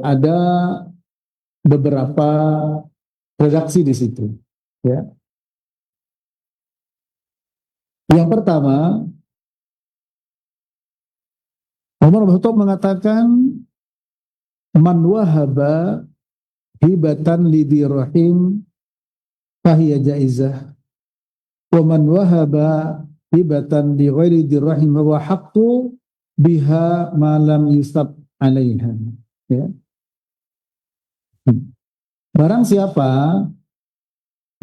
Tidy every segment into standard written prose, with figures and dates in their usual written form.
ada beberapa redaksi di situ. Ya. Yang pertama, Umar bin Khattab mengatakan, man wahaba hibatan lidhi rahim fahiya jaizah, wa man wahaba hibatan li ghairi dhi rahim wa haqqu biha ma lam yusab alaiha. Ya. Barang siapa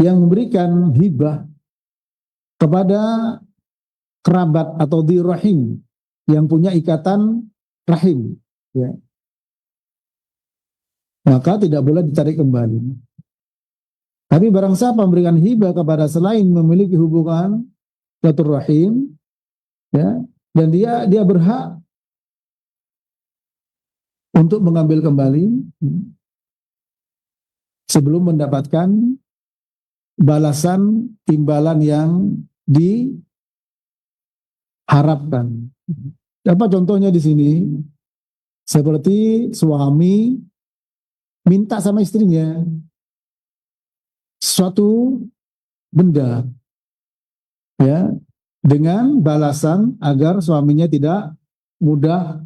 yang memberikan hibah kepada kerabat atau dhi rahim yang punya ikatan rahim, ya, maka tidak boleh ditarik kembali. Tapi barang siapa memberikan hibah kepada selain memiliki hubungan silaturahim, ya, dan dia berhak untuk mengambil kembali sebelum mendapatkan balasan imbalan yang diharapkan. Apa contohnya di sini? Seperti suami minta sama istrinya suatu benda, ya, dengan balasan agar suaminya tidak mudah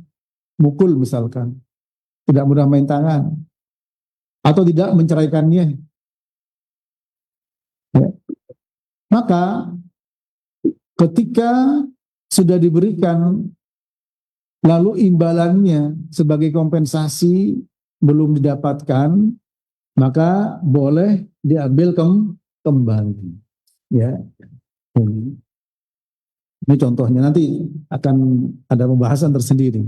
mukul misalkan, tidak mudah main tangan, atau tidak menceraikannya. Ya. Maka ketika sudah diberikan lalu imbalannya sebagai kompensasi belum didapatkan, maka boleh diambil kembali. Ya. Ini contohnya, nanti akan ada pembahasan tersendiri.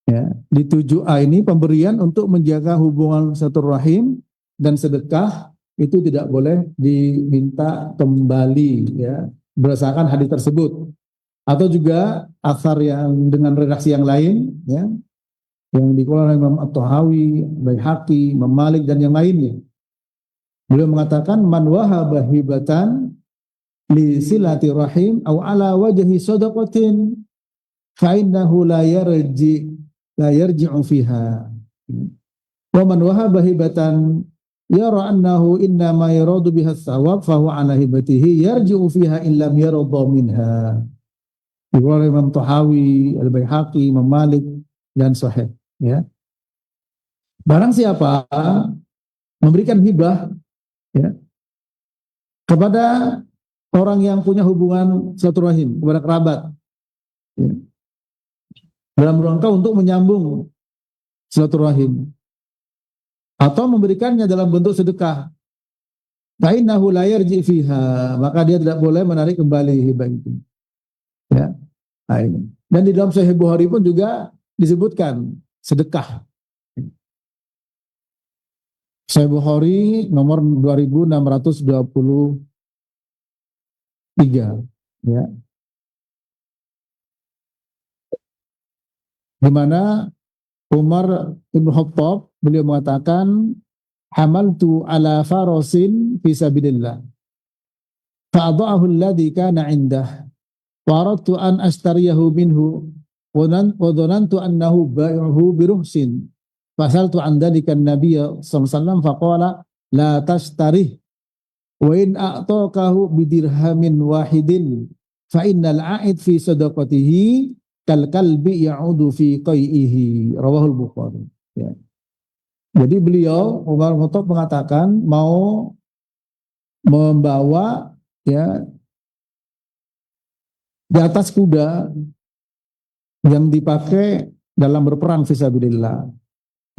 Ya. Di 7A ini pemberian untuk menjaga hubungan silaturahim dan sedekah itu tidak boleh diminta kembali, ya, berdasarkan hadis tersebut. Atau juga athar yang dengan redaksi yang lain, ya, yang dikeluarkan oleh Imam At-Tahawi, Baihaqi, Imam Malik dan yang lainnya. Beliau mengatakan, man wahaba hibatan li silati rahim aw ala wajhi sadaqatin fa innahu la yarji'u fiha. Wa man wahaba hibatan yara annahu inna ma yaradu biha thawab fa huwa ala hibatihi yarji'u fiha in lam yarda minha. Dikeluarkan oleh Imam Tahawi, Al-Baihaqi, Imam Malik dan Sahih, ya. Barang siapa memberikan hibah, ya, kepada orang yang punya hubungan silaturahim, kepada kerabat, ya, dalam rangka untuk menyambung silaturahim, atau memberikannya dalam bentuk sedekah, fainnahu la yarji fiha, maka dia tidak boleh menarik kembali hibah itu. Ya. Nah, ini. Dan di dalam Sahih Bukhari pun juga disebutkan sedekah. Sahih Bukhari nomor 2623, ya. Di mana Umar Ibn Khattab beliau mengatakan, hamaltu ala farasin fi sabilillah fa'adha'ahu alladhi kana 'indah waradtu an ashtariyahu minhu wa dhanantu annahu bai'uhu biruhsin fasaltu an dhalika an-nabiy sallallahu alaihi wasallam faqala la tashtarih wa in a'taqahu bidirhamin wahidin fa innal 'a'id fi sadaqatihi kal kalbi ya'udu fi qai'ihi, rawahul Bukhari, ya. Jadi beliau Umar bin Khattab mengatakan mau membawa, ya, di atas kuda yang dipakai dalam berperang fisabilillah,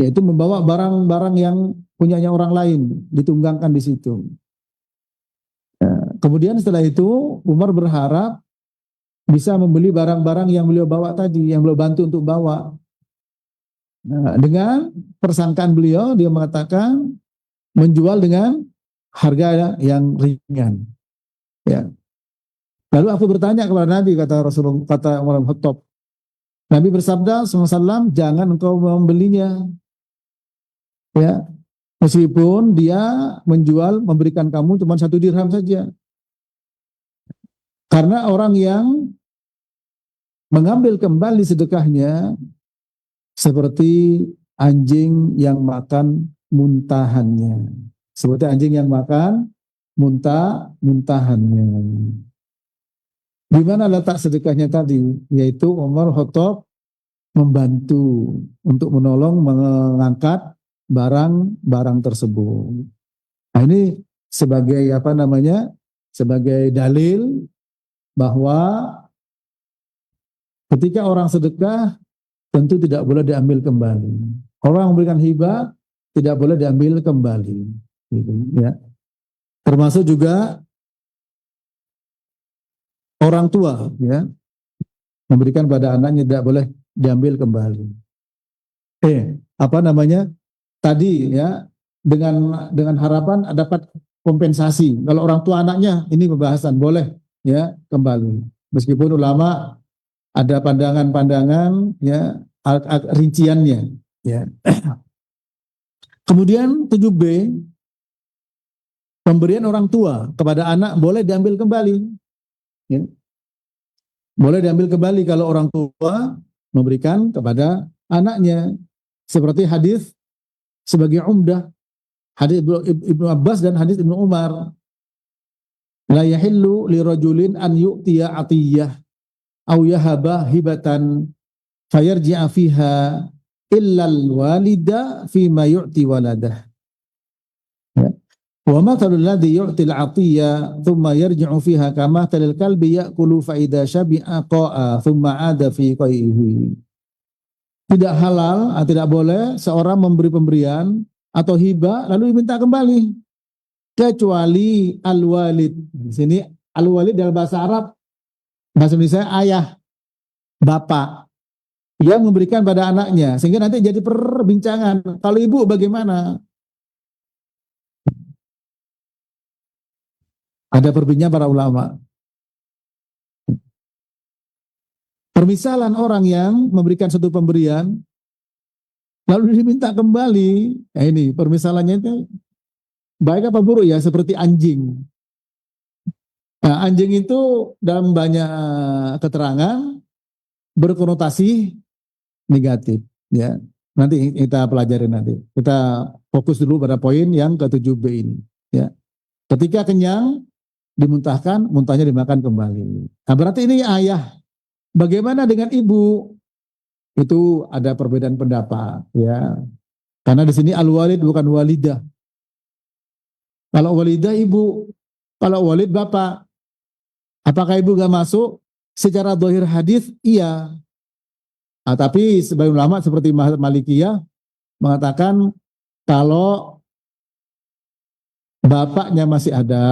yaitu membawa barang-barang yang punyanya orang lain, ditunggangkan di situ. Ya, kemudian setelah itu Umar berharap bisa membeli barang-barang yang beliau bawa tadi, yang beliau bantu untuk bawa. Nah, dengan persangkaan beliau, dia mengatakan menjual dengan harga yang ringan. Ya. Lalu aku bertanya kepada Nabi, kata Rasulullah, kata Umar bin Khattab. Nabi bersabda SAW, jangan engkau membelinya. Ya, meskipun dia menjual, memberikan kamu cuma 1 dirham saja. Karena orang yang mengambil kembali sedekahnya seperti anjing yang makan muntahannya. Seperti anjing yang makan muntahannya. Di mana letak sedekahnya tadi? Yaitu Umar Khattab membantu untuk menolong mengangkat barang-barang tersebut. Nah, ini sebagai apa namanya? Sebagai dalil bahwa ketika orang sedekah tentu tidak boleh diambil kembali. Orang memberikan hibah tidak boleh diambil kembali, gitu, ya. Termasuk juga orang tua, ya, memberikan pada anaknya tidak boleh diambil kembali. Apa namanya? Tadi, ya, dengan harapan dapat kompensasi. Kalau orang tua anaknya, ini pembahasan boleh, ya, kembali. Meskipun ulama ada pandangan-pandangan, ya, rinciannya, ya. Kemudian 7B, pemberian orang tua kepada anak boleh diambil kembali, ya. Boleh diambil kembali kalau orang tua memberikan kepada anaknya, seperti hadis sebagai umdah, hadis Ibnu Abbas dan hadis Ibnu Umar. La yahillu li rajulin an yu'tiya atiyah aw yahaba hibatan fayarji'a fiha illa al-walida fima yu'ti waladah. Ya. Wa mathalul ladzi yu'til 'atiyya thumma yarji'u fiha kama talil kalbi ya'kulu fa idza syabi'a qa'a thumma 'ada fi qaihi. Tidak halal, tidak boleh seorang memberi pemberian atau hibah lalu diminta kembali kecuali al-walid. Di sini al-walid dalam bahasa Arab, bahasa Indonesia ayah, bapak yang memberikan pada anaknya, sehingga nanti jadi perbincangan. Kalau ibu bagaimana? Ada perbincangan para ulama. Permisalan orang yang memberikan satu pemberian lalu diminta kembali. Nah, ini permisalannya itu baik apa buruk, ya, seperti anjing. Nah, anjing itu dalam banyak keterangan berkonotasi negatif, ya. Nanti kita pelajari nanti. Kita fokus dulu pada poin yang ke-7B ini, ya. Ketika kenyang dimuntahkan, muntahnya dimakan kembali. Nah, berarti ini ayah. Bagaimana dengan ibu? Itu ada perbedaan pendapat, ya. Karena di sini al-walid bukan walidah. Kalau walidah ibu, kalau walid bapak. Apakah ibu gak masuk? Secara dohir hadis iya. Nah, tapi sebagian ulama seperti Malikiyah mengatakan kalau bapaknya masih ada,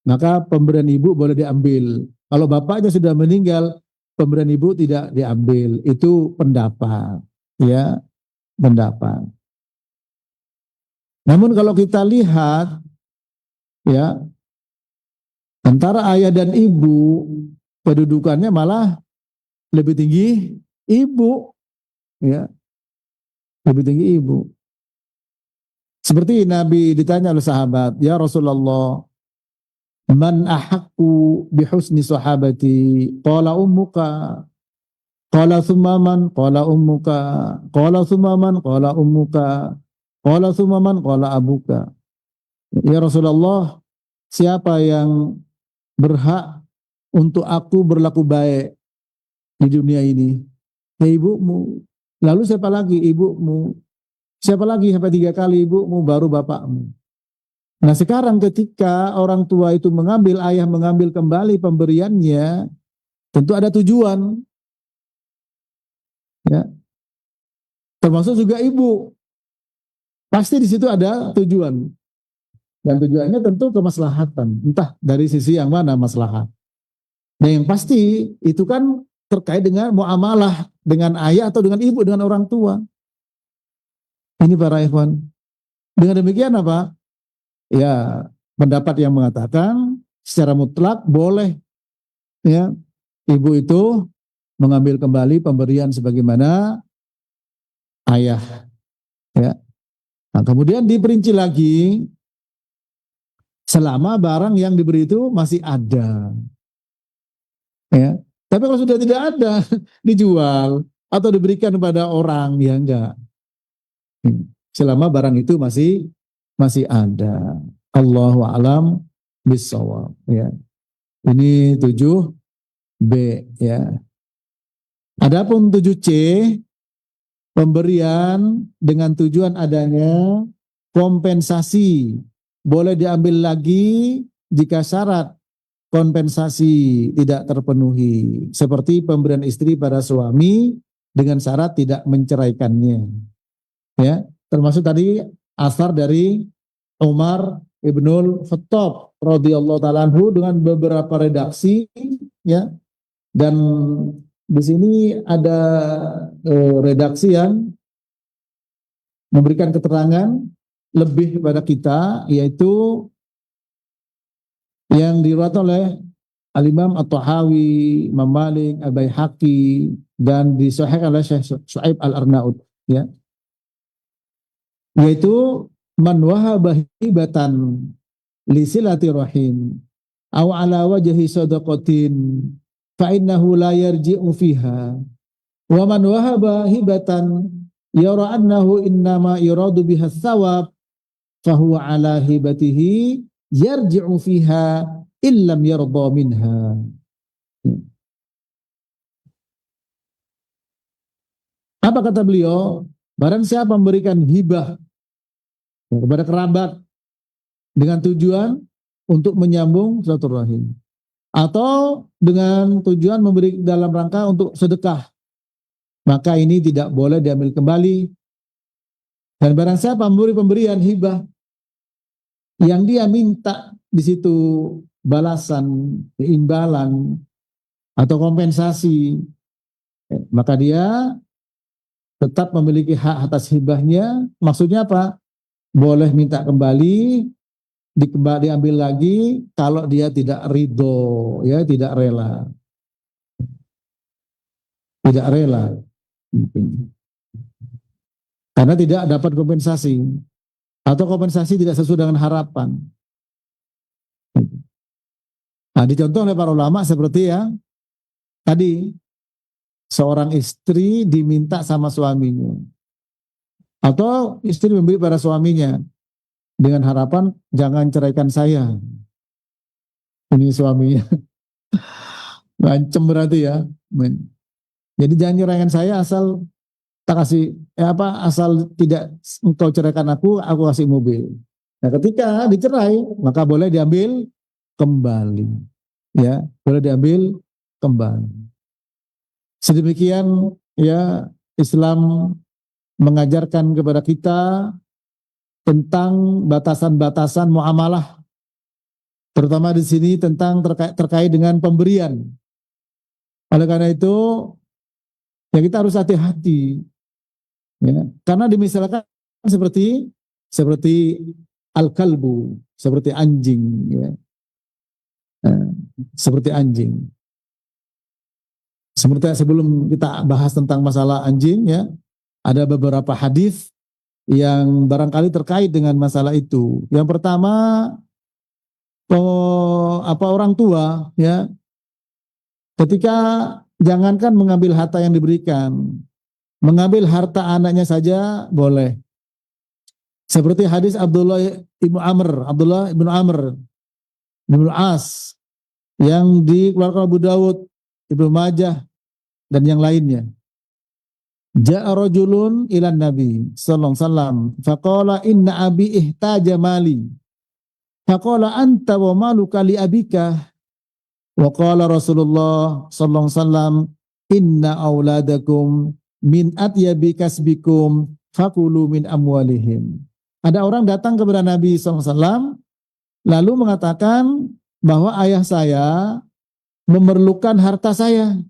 maka pemberian ibu boleh diambil. Kalau bapaknya sudah meninggal, pemberian ibu tidak diambil. Itu pendapat, ya, pendapat. Namun kalau kita lihat, ya, antara ayah dan ibu kedudukannya malah lebih tinggi ibu, ya, lebih tinggi ibu. Seperti Nabi ditanya oleh sahabat, ya Rasulullah, man ahaqqu bihusni sahabati? Qala ummuka. Qala thumma man? Qala ummuka. Qala thumma man? Qala ummuka. Qala thumma man? Qala abuka. Ya Rasulullah, siapa yang berhak untuk aku berlaku baik di dunia ini? Ya ibumu. Lalu siapa lagi? Ibumu. Siapa lagi? Sampai 3 kali ibumu, baru bapakmu. Nah, sekarang ketika orang tua itu mengambil, ayah mengambil kembali pemberiannya, tentu ada tujuan, ya. Termasuk juga ibu. Pasti di situ ada tujuan. Dan tujuannya tentu kemaslahatan. Entah dari sisi yang mana maslahat. Nah, yang pasti itu kan terkait dengan muamalah dengan ayah atau dengan ibu, dengan orang tua. Ini para ikhwan. Dengan demikian apa? Ya, pendapat yang mengatakan secara mutlak boleh, ya, ibu itu mengambil kembali pemberian sebagaimana ayah, ya. Nah, kemudian diperinci lagi selama barang yang diberi itu masih ada, ya. Tapi kalau sudah tidak ada, dijual atau diberikan kepada orang, ya enggak. Selama barang itu masih ada. Allahu a'lam bissawab, ya. Ini 7B, ya. Adapun 7C, pemberian dengan tujuan adanya kompensasi. Boleh diambil lagi jika syarat kompensasi tidak terpenuhi. Seperti pemberian istri pada suami dengan syarat tidak menceraikannya. Ya, termasuk tadi asar dari Umar Ibnul Khattab radhiyallahu taala anhu dengan beberapa redaksi, ya. Dan di sini ada redaksi yang memberikan keterangan lebih kepada kita, yaitu yang diriwayatkan oleh Al-Imam At-Tahawi, Imam Malik, Al-Baihaqi, dan disahihkan oleh Syekh Syuaib Al-Arnaud, ya. Yaitu man wahaba hibatan li silati rahim aw ala wajhi sadaqatin fa innahu la yarji'u fiha wa man wahaba hibatan yara annahu innama yuradu biha thawab fa huwa ala hibatihi yarji'u fiha illam yarda minha. Apa kata beliau? Barang siapa memberikan hibah kepada kerabat dengan tujuan untuk menyambung silaturahim, atau dengan tujuan memberi dalam rangka untuk sedekah, maka ini tidak boleh diambil kembali. Dan barang siapa memberi pemberian hibah yang dia minta di situ balasan, imbalan atau kompensasi, maka dia tetap memiliki hak atas hibahnya. Maksudnya apa? Boleh minta kembali, diambil lagi kalau dia tidak ridho, ya, tidak rela. Tidak rela. Karena tidak dapat kompensasi. Atau kompensasi tidak sesuai dengan harapan. Nah, dicontoh oleh para ulama seperti yang tadi, seorang istri diminta sama suaminya, atau istri memberi pada suaminya dengan harapan jangan ceraikan saya. Ini suaminya ngancem berarti, ya. Jadi jangan ceraikan saya asal tak kasih asal tidak engkau ceraikan aku kasih mobil. Nah, ketika dicerai maka boleh diambil kembali, ya, boleh diambil kembali. Sedemikian, ya, Islam mengajarkan kepada kita tentang batasan-batasan muamalah, terutama di sini tentang terkait dengan pemberian. Oleh karena itu, ya, kita harus hati-hati, ya, karena dimisalkan seperti al-kalbu, seperti anjing, ya. Seperti anjing. Seperti sebelum kita bahas tentang masalah anjing, ya, ada beberapa hadis yang barangkali terkait dengan masalah itu. Yang pertama, orang tua, ya, ketika jangankan mengambil harta yang diberikan, mengambil harta anaknya saja boleh. Seperti hadis Abdullah bin Amr bin As yang dikeluarkan Abu Dawud, Ibnu Majah, dan yang lainnya. Ja'a rajulun ilan Nabi sallallahu alaihi wasallam faqala inna abi ihtaja mali faqala anta wa maluka li abika wa qala Rasulullah sallallahu alaihi wasallam inna auladakum min atyabi kasbikum fakulu min amwalihim. Ada orang datang kepada Nabi sallallahu alaihi wasallam lalu mengatakan bahwa ayah saya memerlukan harta saya.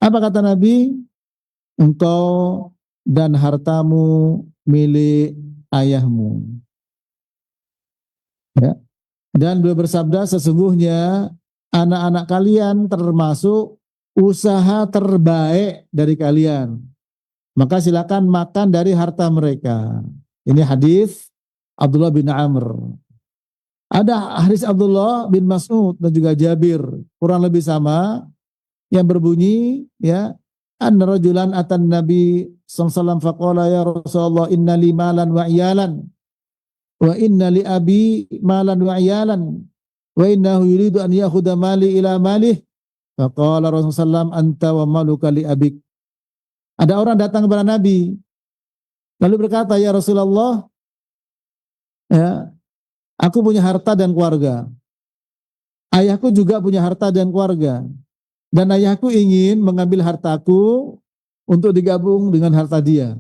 Apa kata Nabi? Engkau dan hartamu milik ayahmu. Ya. Dan beliau bersabda, sesungguhnya anak-anak kalian termasuk usaha terbaik dari kalian. Maka silakan makan dari harta mereka. Ini hadis Abdullah bin Amr. Ada hadis Abdullah bin Mas'ud dan juga Jabir, kurang lebih sama, yang berbunyi, ya, anna rajulan atan nabi sallallahu alaihi wasallam faqala ya Rasulullah inna li malan wa iyalan wa inna li abi malan wa iyalan wa innahu yuridu an yakhudha mali ila malih. Faqala Rasulullah sallallahu anta wa maluka li abik. Ada orang datang kepada Nabi lalu berkata, ya Rasulullah, ya, aku punya harta dan keluarga. Ayahku juga punya harta dan keluarga. Dan ayahku ingin mengambil hartaku untuk digabung dengan harta dia.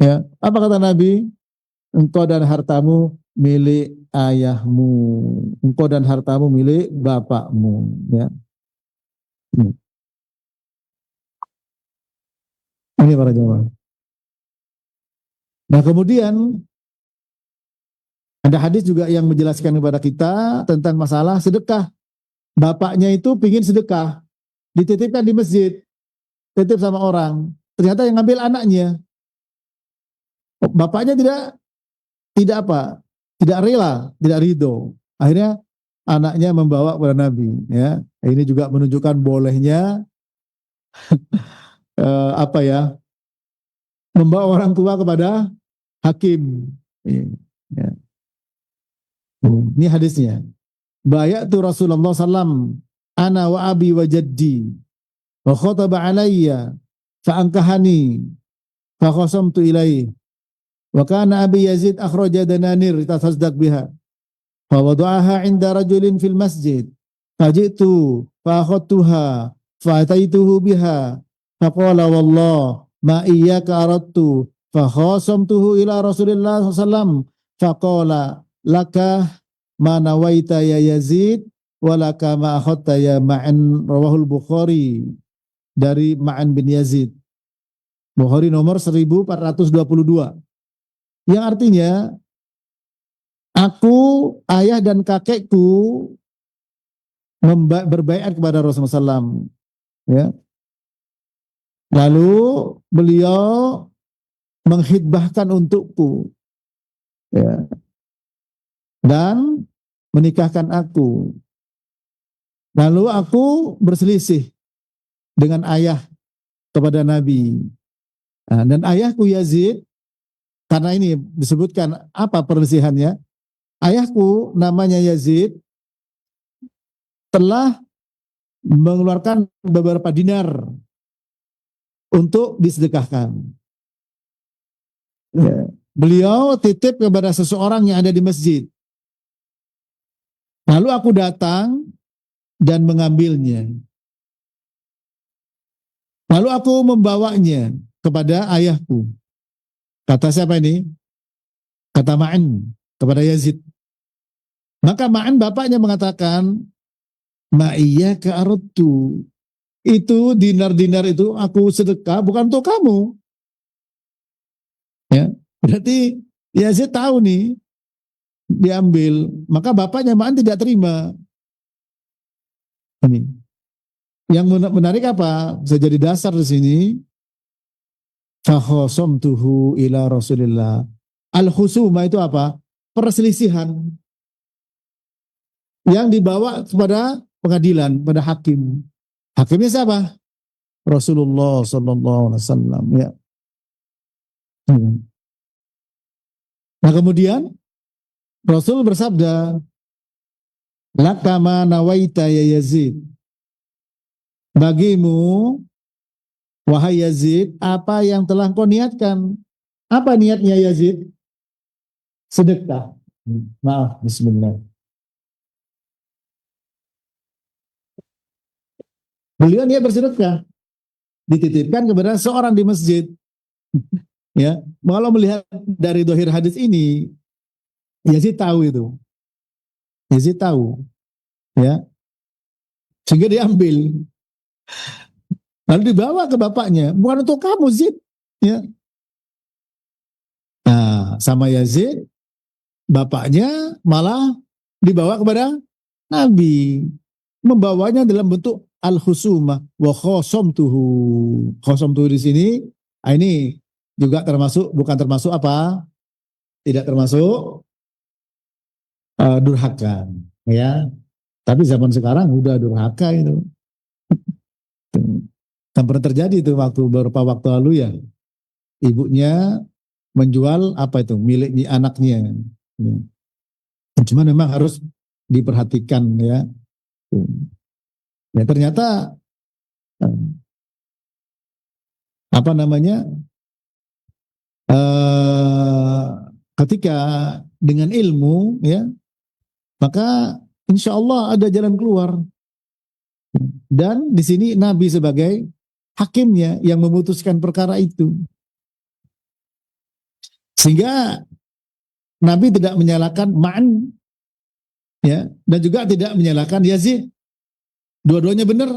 Ya, apa kata Nabi? Engkau dan hartamu milik ayahmu. Engkau dan hartamu milik bapakmu. Ya. Ini para jemaah. Nah kemudian ada hadis juga yang menjelaskan kepada kita tentang masalah sedekah. Bapaknya itu pingin sedekah, dititipkan di masjid, titip sama orang. Ternyata yang ngambil anaknya. Bapaknya tidak rela, tidak ridho. Akhirnya anaknya membawa kepada Nabi. Ya, ini juga menunjukkan bolehnya membawa orang tua kepada hakim. Ya. Ini hadisnya. Bayatu Rasulullah sallam ana wa abi wa jaddi wa khataba alayya fa ankahani fa khasamtu ilaihi wa kana abi Yazid akhraja dananir tasaddaq biha fa wada'aha 'inda rajulin fil masjid fajitu fa akhadtuha fa ataituhu biha fa qala wallah ma iyyaka aradtu fa khasamtuhu ila Rasulillah sallallahu alaihi wasallam fa qala laka ma nawaita ya Yazid walaka ma akhadta ya Ma'an. Rawahul Bukhari dari Ma'an bin Yazid. Bukhari nomor 1422. Yang artinya aku, ayah dan kakekku berbaiat kepada Rasulullah SAW. Ya. Lalu beliau menghidbahkan untukku. Ya. Dan menikahkan aku. Lalu aku berselisih dengan ayah kepada Nabi. Nah, dan ayahku Yazid, karena ini disebutkan apa perselisihannya, ayahku namanya Yazid telah mengeluarkan beberapa dinar untuk disedekahkan. Ya. Beliau titip kepada seseorang yang ada di masjid. Lalu aku datang dan mengambilnya. Lalu aku membawanya kepada ayahku. Kata siapa ini? Kata Ma'an kepada Yazid. Maka Ma'an bapaknya mengatakan, ma'iyyaka aradtu. Itu dinar-dinar itu aku sedekah bukan untuk kamu. Ya, berarti Yazid tahu nih diambil, maka bapaknya Ma'an tidak terima. Ini yang menarik apa? Bisa jadi dasar di sini. Fakhasamtuhu ila Rasulillah. Al-khusuma itu apa? Perselisihan yang dibawa kepada pengadilan, pada hakim. Hakimnya siapa? Rasulullah sallallahu alaihi wasallam. Ya. Nah kemudian Rasul bersabda, laka ma nawaita ya Yazid. Bagimu, wahai Yazid, apa yang telah kau niatkan? Apa niatnya Yazid? Sedekah. Maaf, bismillah. Beliau niat bersedekah. Dititipkan kepada seorang di masjid. Ya, kalau melihat dari dohir hadis ini, Yazid tahu itu. Yazid tahu. Ya. Sehingga diambil. Lalu dibawa ke bapaknya. Bukan untuk kamu, Zid. Ya. Nah, sama Yazid, bapaknya malah dibawa kepada Nabi. Membawanya dalam bentuk al-khusumah. Wa khosamtuhu. Khosamtuhu di sini, ini juga termasuk, bukan termasuk apa? Tidak termasuk durhaka, ya. Tapi zaman sekarang udah durhaka itu. Dan pernah terjadi itu beberapa waktu lalu ya, ibunya menjual apa itu miliknya anaknya. Ya. Cuma memang harus diperhatikan ya. Ya ternyata apa namanya ketika dengan ilmu ya, maka insya Allah ada jalan keluar. Dan di sini Nabi sebagai hakimnya yang memutuskan perkara itu. Sehingga Nabi tidak menyalahkan Ma'an ya, dan juga tidak menyalahkan Yazid. Dua-duanya benar.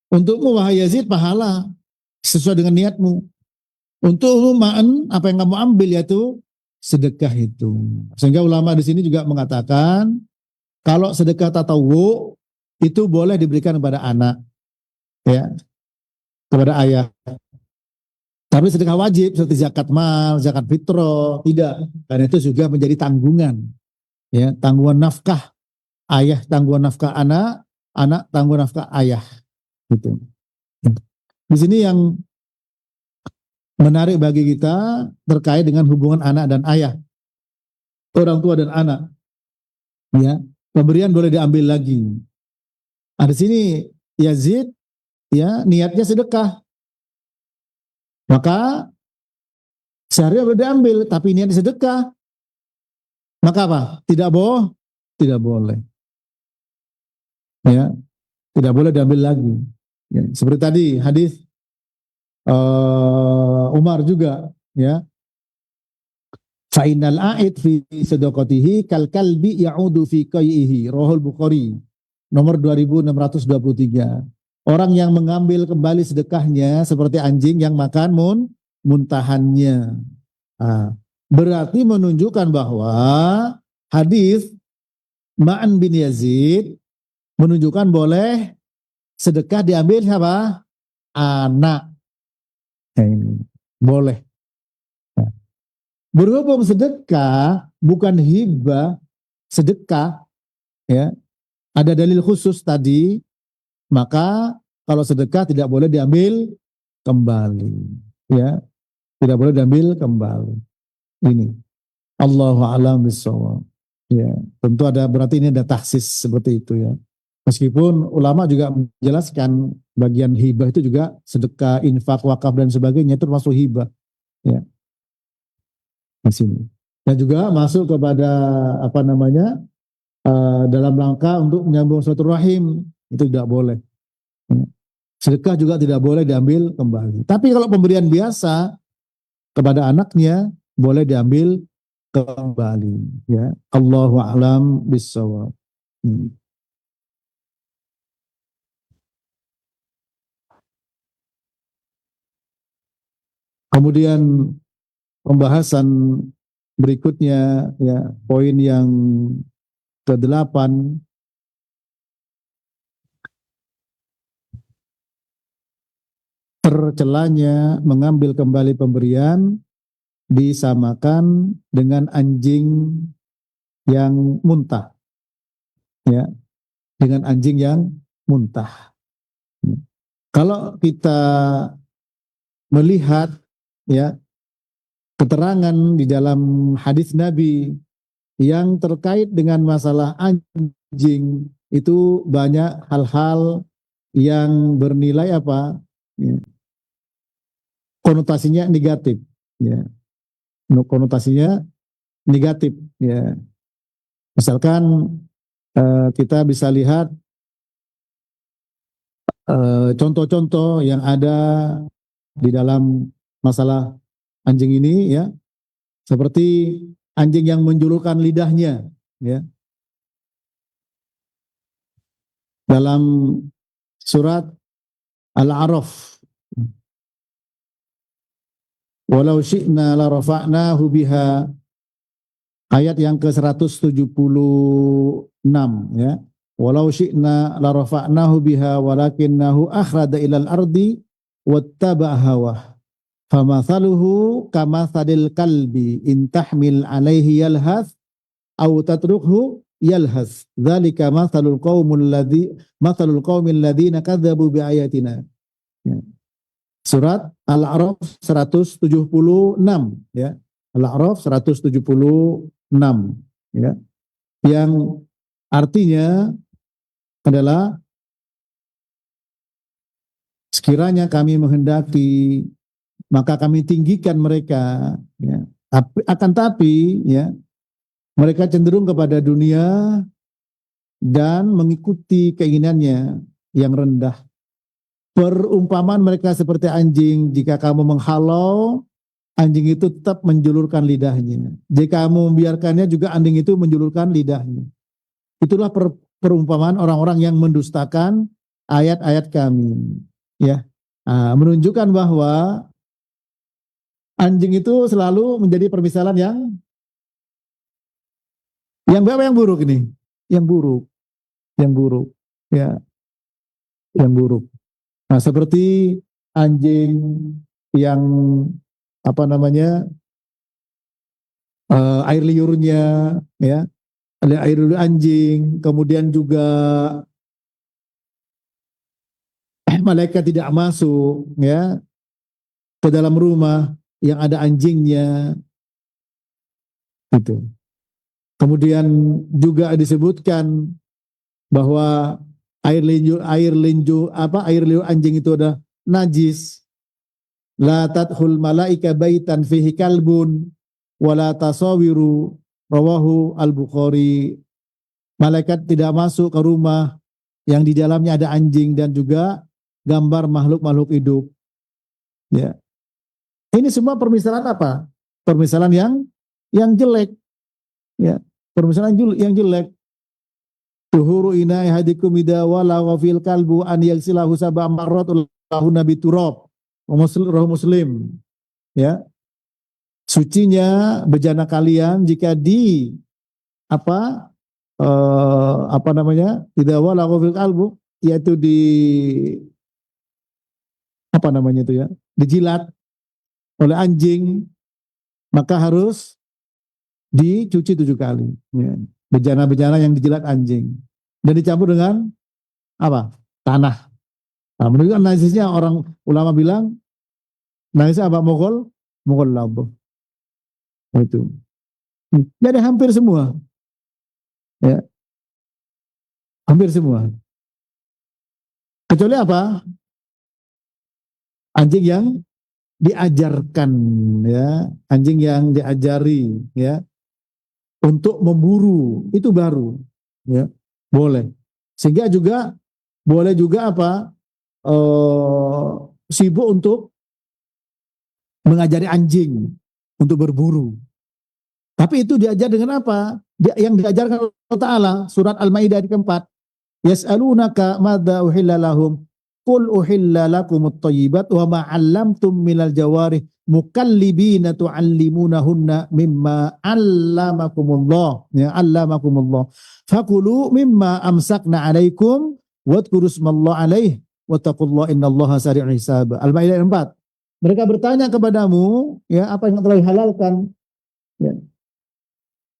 Untukmu wahai Yazid pahala sesuai dengan niatmu. Untukmu Ma'an apa yang kamu ambil yaitu sedekah itu. Sehingga ulama di sini juga mengatakan kalau sedekah tatawu itu boleh diberikan kepada anak, ya, kepada ayah. Tapi sedekah wajib seperti zakat mal, zakat fitrah tidak, karena itu juga menjadi tanggungan, ya, tanggungan nafkah ayah, tanggungan nafkah anak, anak tanggungan nafkah ayah, gitu. Di sini yang menarik bagi kita terkait dengan hubungan anak dan ayah, orang tua dan anak, ya, pemberian boleh diambil lagi. Nah, di sini Yazid ya niatnya sedekah. Maka seharusnya boleh diambil, tapi niatnya sedekah. Maka apa? Tidak boleh, tidak boleh. Ya, tidak boleh diambil lagi. Ya, seperti tadi hadis Umar juga, ya. Fa'inal a'id fi sedekatihi kal kalbi ya'udu fi qai'ihi. Rahul Bukhari. Nomor 2623. Orang yang mengambil kembali sedekahnya seperti anjing yang makan muntahannya. Nah, berarti menunjukkan bahwa hadis Ma'an bin Yazid menunjukkan boleh sedekah diambil siapa? Anak. Nah, ini boleh. Nah, berhubung sedekah bukan hibah, sedekah, ya. Ada dalil khusus tadi, maka kalau sedekah tidak boleh diambil kembali, ya, tidak boleh diambil kembali. Ini Allahu a'lam bishawab. Ya, tentu ada, berarti ini ada taksis seperti itu ya. Meskipun ulama juga menjelaskan bagian hibah itu juga sedekah, infak, wakaf dan sebagainya itu termasuk hibah, ya. Di sini. Dan juga masuk kepada apa namanya? Dalam rangka untuk menyambung suatu rahim, itu tidak boleh. Sedekah juga tidak boleh diambil kembali. Tapi kalau pemberian biasa kepada anaknya boleh diambil kembali. Ya, Allahu a'lam bishawab. Kemudian pembahasan berikutnya, ya, poin yang ke-8, tercelanya mengambil kembali pemberian disamakan dengan anjing yang muntah, ya, dengan anjing yang muntah. Kalau kita melihat, ya, keterangan di dalam hadis Nabi yang terkait dengan masalah anjing, itu banyak hal-hal yang bernilai apa? Ya, konotasinya negatif, ya. Konotasinya negatif, ya. Misalkan kita bisa lihat contoh-contoh yang ada di dalam masalah anjing ini, ya, seperti anjing yang menjulurkan lidahnya, ya, dalam surat Al-A'raf, walau syi'na la rafa'nahu biha, ayat yang ke-176, ya. Walau syi'na la rafa'nahu biha walakinnahu akhrada ilal ardi wattaba'a hawah famathaluhu kamathalil kalbi in tahmil alaihi yalhath aw tatrukhu yalhath dzalika mathalul qaumil ladzi mathalul qaumil ladzina kadzdzabu biayatina Ya. Surat Al-A'raf 176 ya. Al-A'raf 176 ya. Yang artinya adalah sekiranya kami menghendaki maka kami tinggikan mereka ya. Akan tapi ya mereka cenderung kepada dunia dan mengikuti keinginannya yang rendah. Perumpamaan mereka seperti anjing, jika kamu menghalau, anjing itu tetap menjulurkan lidahnya. Jika kamu membiarkannya juga anjing itu menjulurkan lidahnya. Itulah perumpamaan orang-orang yang mendustakan ayat-ayat kami. Ya, menunjukkan bahwa anjing itu selalu menjadi permisalan yang buruk ini, yang buruk, ya, yang buruk. Nah, seperti anjing yang air liurnya, ya, ada air liur anjing, kemudian juga malaikat tidak masuk, ya, ke dalam rumah yang ada anjingnya, gitu. Kemudian juga disebutkan bahwa air liur anjing itu ada najis. La tadkhul malaika baitan fihi kalbun wala tasawiru, rawahu Al-Bukhari. Malaikat tidak masuk ke rumah yang di dalamnya ada anjing dan juga gambar makhluk-makhluk hidup. Ya. Ini semua permisalan apa? Permisalan yang jelek. Ya, permisalan yang jelek. Tuhuru ina hadikum ida wala wa fil kalbu an yaghsilahu sab'a marrat lahu nabi turab. Muslim. Ya. Sucinya bejana kalian jika ida wala wa fil kalbu, yaitu dijilat oleh anjing, maka harus dicuci 7 kali. Ya. Bejana-bejana yang dijilat anjing dan dicampur dengan tanah. Nah, menunjukkan najisnya, orang ulama bilang najisnya Mogol labuh. Itu. Jadi hampir semua, ya, hampir semua. Kecuali anjing yang diajarkan, ya, anjing yang diajari, ya, untuk memburu, itu baru, ya, boleh. Sehingga juga boleh juga sibuk untuk mengajari anjing untuk berburu. Tapi itu diajar dengan apa? Yang diajarkan Allah Ta'ala, surat Al-Maidah ayat keempat. Yas'alunaka madza uhilla lahum qul uhilla lakumut thayyibat wa ma 'allamtum minal jawarih mukallibina tu'allimunahunna mimma 'allamakumullah, ya, 'allamakumullah fakulu mimma amsakna 'alaikum wadhkuru ismallahi 'alaihi wattaqullaha innallaha sari'ul hisab. Al-Maidah 4. Mereka bertanya kepadamu, ya, apa yang telah dihalalkan, ya.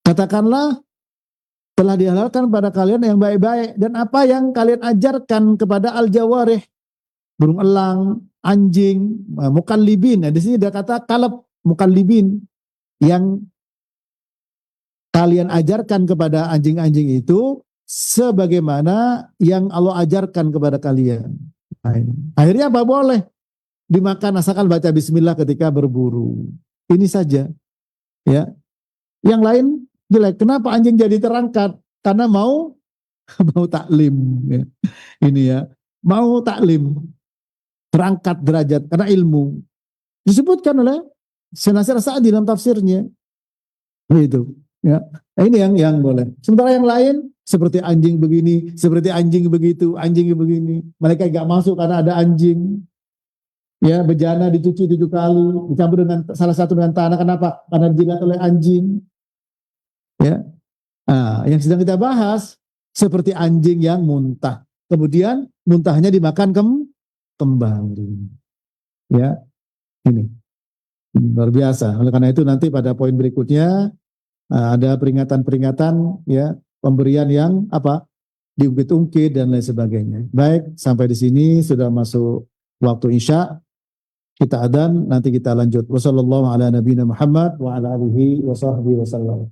Katakanlah telah dihalalkan pada kalian yang baik-baik, dan apa yang kalian ajarkan kepada al-jawarih, burung elang, anjing, mukallibin. Nah, di sini ada kata kalab, mukallibin, yang kalian ajarkan kepada anjing-anjing itu sebagaimana yang Allah ajarkan kepada kalian. Nah, akhirnya apa? Boleh dimakan asalkan baca bismillah ketika berburu. Ini saja, ya. Yang lain jelek. Kenapa anjing jadi terangkat? Karena mau taklim, ya. Ini, ya, mau taklim, terangkat derajat karena ilmu. Disebutkan oleh Nasir As-Sa'di dalam tafsirnya. Begitu, ya. Nah, ini yang boleh. Sementara yang lain seperti anjing begini, seperti anjing begitu, anjing begini. Mereka gak masuk karena ada anjing. Ya, bejana dicuci 7 kali, dicampur dengan salah satu dengan tanah. Kenapa? Karena dijilat oleh anjing. Ya. Nah, yang sedang kita bahas seperti anjing yang muntah, kemudian muntahnya dimakan kembali. Ya, ini luar biasa. Oleh karena itu nanti pada poin berikutnya ada peringatan-peringatan, ya, pemberian yang diungkit-ungkit dan lain sebagainya. Baik, sampai di sini sudah masuk waktu Isya. Kita adzan, nanti kita lanjut. Wassallallahu ala nabiyina Muhammad wa ala alihi wa sahbihi wasallam.